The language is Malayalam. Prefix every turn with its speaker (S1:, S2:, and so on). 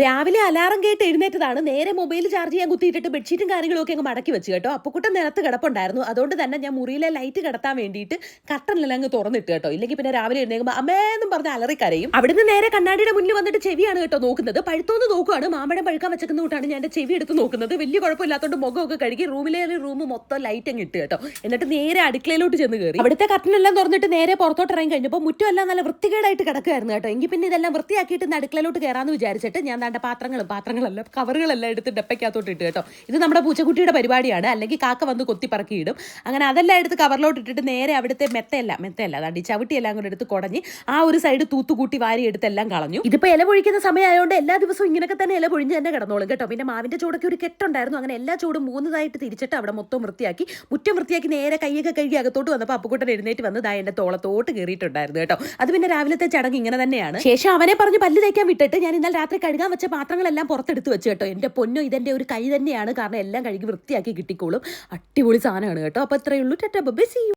S1: രാവിലെ അലാറം കേട്ട് എഴുന്നേറ്റതാണ്. നേരെ മൊബൈൽ ചാർജ് ചെയ്യാൻ കുത്തിയിട്ടിട്ട് ബെഡ്ഷീറ്റും കാര്യങ്ങളൊക്കെ അങ്ങ് മടക്കി വെച്ച് കേട്ടോ. അപ്പുക്കുട്ടൻ നിലത്ത് കിടപ്പുണ്ടായിരുന്നു. അതുകൊണ്ട് തന്നെ ഞാൻ മുറിയിലെ ലൈറ്റ് കിടത്താൻ വേണ്ടിയിട്ട് കർട്ടനെല്ലാം അങ്ങ് തുറന്നിട്ട് കേട്ടോ. ഇല്ലെങ്കിൽ പിന്നെ രാവിലെ എഴുന്നേൽക്കുമ്പോൾ അമ്മേന്നും പറഞ്ഞ് അലറിക്കരയും. അവിടുന്ന് നേരെ കണ്ണാടിയുടെ മുന്നിൽ വന്നിട്ട് ചെവിയാണ് കേട്ടോ നോക്കുന്നത്. പഴുത്തോന്ന് നോക്കുവാണ്. മാമ്പഴം പഴുക്കാൻ വെച്ചേക്കുന്ന കൂട്ടാണ് ഞാൻ എൻ്റെ ചെവി എടുത്ത് നോക്കുന്നത്. വലിയ കുഴപ്പമില്ലാത്തതുകൊണ്ട് മുഖമൊക്കെ കഴുകി റൂം മൊത്തം ലൈറ്റ് അങ്ങ് ഇട്ട് കേട്ടോ. എന്നിട്ട് നേരെ അടുക്കളയിലോട്ട് ചെന്ന് കയറി. അവിടുത്തെ കർട്ടനെല്ലാം തുറന്നിട്ട് നേരെ പുറത്തോട്ട് ഇറങ്ങി കഴിഞ്ഞപ്പോൾ മുറ്റമെല്ലാം നല്ല വൃത്തികേടായിട്ട് കിടക്കുമായിരുന്നു കേട്ടോ. എങ്കിൽ പിന്നെ ഇതെല്ലാം വൃത്തിയാക്കിയിട്ട് അടുക്കളയിലോട്ട് കയറാമെന്ന് വിചാരിച്ചിട്ട് ഞാൻ ദാണ്ട പാത്രങ്ങളെല്ലാം കവറുകളെല്ലാം എടുത്ത് ഡപ്പയ്ക്കകത്തോട്ട് ഇട്ട് കേട്ടോ. ഇത് നമ്മുടെ പൂച്ചക്കുട്ടിയുടെ പരിപാടിയാണ്. അല്ലെങ്കിൽ കാക്ക വന്ന് കൊത്തി പറക്കിയിടും. അങ്ങനെ അതെല്ലാം എടുത്ത് കവറിലോട്ട് ഇട്ടിട്ട് നേരെ അവിടുത്തെ മെത്തയല്ല അതാണ്ട് ഈ ചവിട്ടിയെല്ലാം കൂടെ എടുത്ത് കുടഞ്ഞ് ആ ഒരു സൈഡ് തൂത്തുകൂട്ടി വാരി എടുത്തെല്ലാം കളഞ്ഞു. ഇതിപ്പോൾ ഇല പൊഴിക്കുന്ന സമയമായതുകൊണ്ട് എല്ലാ ദിവസവും ഇങ്ങനെയൊക്കെ തന്നെ ഇല പൊഴിഞ്ഞ് തന്നെ കിടന്നോളും കേട്ടോ. പിന്നെ മാവിന്റെ ചൂടൊക്കെ ഒരു കെട്ടുണ്ടായിരുന്നു. അങ്ങനെ എല്ലാ ചൂടും മൂന്നതായിട്ട് തിരിച്ചിട്ട് അവിടെ മൊത്തം വൃത്തിയാക്കി മുറ്റം വൃത്തിയാക്കി നേരെ കൈയൊക്കെ കഴുകി അകത്തോട്ട് വന്നപ്പോൾ അപ്പുക്കുട്ടൻ എഴുന്നേറ്റ് വന്ന് ദാ എന്റെ തോളത്തോട്ട് കയറിയിട്ടുണ്ടായിരുന്നു കേട്ടോ. അത് പിന്നെ രാവിലത്തെ ചടങ്ങ് ഇങ്ങനെ തന്നെയാണ്. ശേഷം അവനെ പറഞ്ഞ് പല്ല് തേക്കാൻ വിട്ടിട്ട് ഞാൻ ഇന്നലെ രാത്രി കഴുകാൻ വെച്ച പാത്രങ്ങളെല്ലാം പുറത്തെടുത്ത് വെച്ച് കേട്ടോ. എൻ്റെ പൊന്നോ, ഇതെൻ്റെ ഒരു കൈ തന്നെയാണ്. കാരണം എല്ലാം കഴുകി വൃത്തിയാക്കി കിട്ടിക്കോളും. അടിപൊളി സാധനമാണ് കേട്ടോ. അപ്പോൾ ഇത്രയേ ഉള്ളൂ. Tata bye, see U.